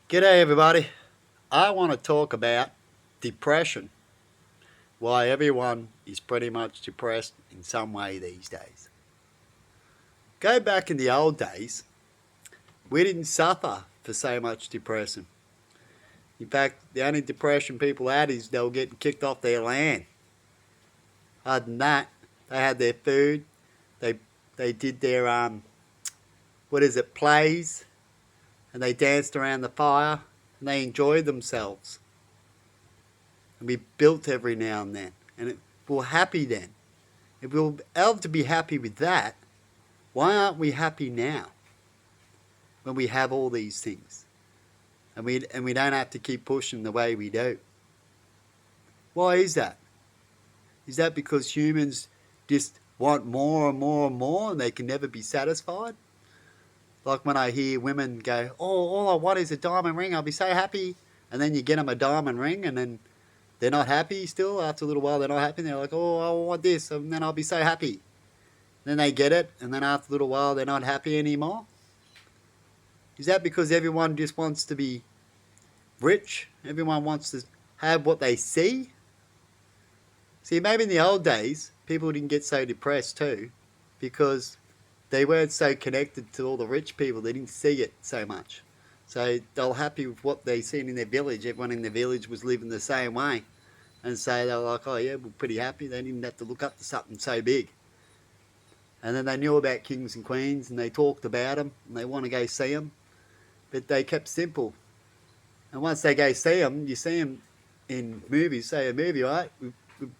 G'day everybody. I want to talk about depression. Why everyone is pretty much depressed in some way these days. Go back in the old days, we didn't suffer for so much depression. In fact, the only depression people had is they were getting kicked off their land. Other than that, they had their food, they they did their plays, and they danced around the fire and they enjoyed themselves. And we built every now and then. We were happy then. If we were able to be happy with that, why aren't we happy now when we have all these things and we don't have to keep pushing the way we do? Why is that? Is that because humans just want more and more and more and they can never be satisfied? Like when I hear women go, "Oh, all I want is a diamond ring. I'll be so happy." And then you get them a diamond ring, and then they're not happy still. After a little while, they're not happy. They're like, "Oh, I want this, and then I'll be so happy." Then they get it, and then after a little while, they're not happy anymore. Is that because everyone just wants to be rich? Everyone wants to have what they see? See, maybe in the old days, people didn't get so depressed too, because they weren't so connected to all the rich people. They didn't see it so much. So they were happy with what they seen in their village. Everyone in their village was living the same way. And so they were like, oh yeah, we're pretty happy. They didn't have to look up to something so big. And then they knew about kings and queens and they talked about them and they want to go see them. But they kept simple. And once they go see them, you see them in movies, say a movie, right? We've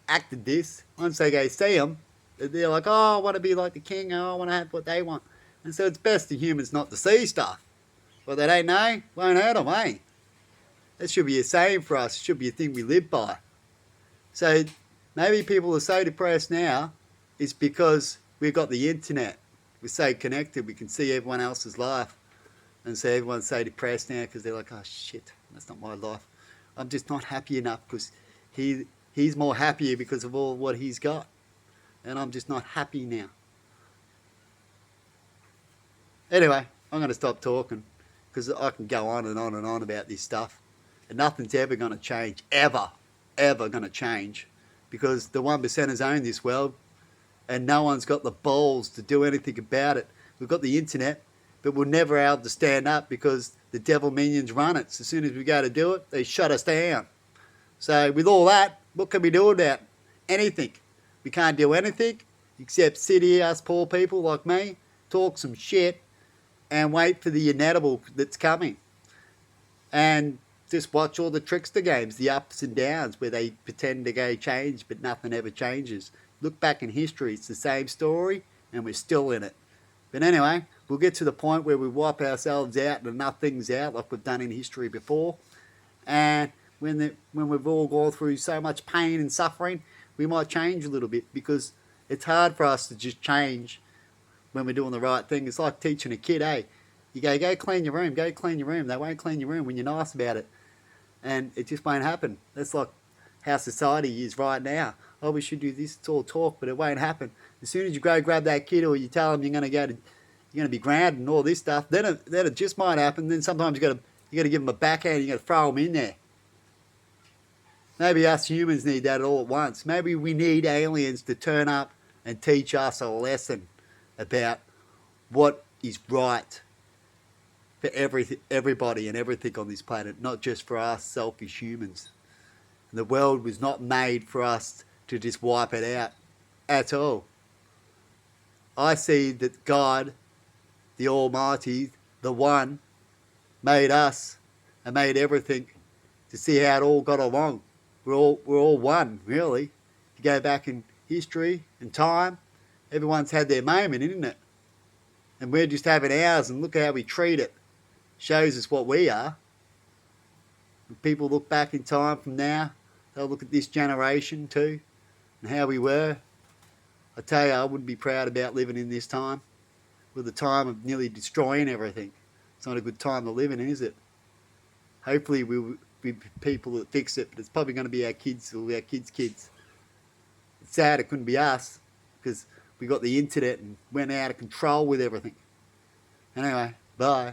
acted this. Once they go see them, they're like, oh, I want to be like the king. Oh, I want to have what they want. And so it's best for humans not to see stuff. What they don't know won't hurt them, eh? That should be a saying for us. It should be a thing we live by. So maybe people are so depressed now is because we've got the internet. We're so connected. We can see everyone else's life. And so everyone's so depressed now because they're like, oh shit, that's not my life. I'm just not happy enough because he's more happier because of all what he's got. And I'm just not happy now. Anyway, I'm going to stop talking because I can go on and on and on about this stuff. And nothing's ever going to change, ever going to change, because the 1%ers own this world and no one's got the balls to do anything about it. We've got the internet, but we're never able to stand up because the devil minions run it. So as soon as we go to do it, they shut us down. So with all that, what can we do about anything? We can't do anything except sit here, us poor people like me, talk some shit and wait for the inedible that's coming. And just watch all the trickster games, the ups and downs where they pretend to go change but nothing ever changes. Look back in history, it's the same story and we're still in it. But anyway, we'll get to the point where we wipe ourselves out and enough things out like we've done in history before. And when we've all gone through so much pain and suffering, we might change a little bit because it's hard for us to just change when we're doing the right thing. It's like teaching a kid, hey, you go clean your room, go clean your room. They won't clean your room when you're nice about it. And it just won't happen. That's like how society is right now. Oh, we should do this, it's all talk, but it won't happen. As soon as you go grab that kid or you tell them you're going to be grounded and all this stuff, then it just might happen. Then sometimes you got to give them a backhand, you got to throw them in there. Maybe us humans need that all at once. Maybe we need aliens to turn up and teach us a lesson about what is right for everybody and everything on this planet, not just for us selfish humans. And the world was not made for us to just wipe it out at all. I see that God, the Almighty, the One, made us and made everything to see how it all got along. We're all one, really. If you go back in history and time, everyone's had their moment, isn't it? And we're just having ours, and look how we treat it. Shows us what we are. When people look back in time from now, they'll look at this generation too, and how we were. I tell you, I wouldn't be proud about living in this time. With the time of nearly destroying everything. It's not a good time to live in, is it? Hopefully we'll be people that fix it, but it's probably going to be our kids or our kids' kids. It's sad it couldn't be us, because we got the internet and went out of control with everything. Anyway, bye.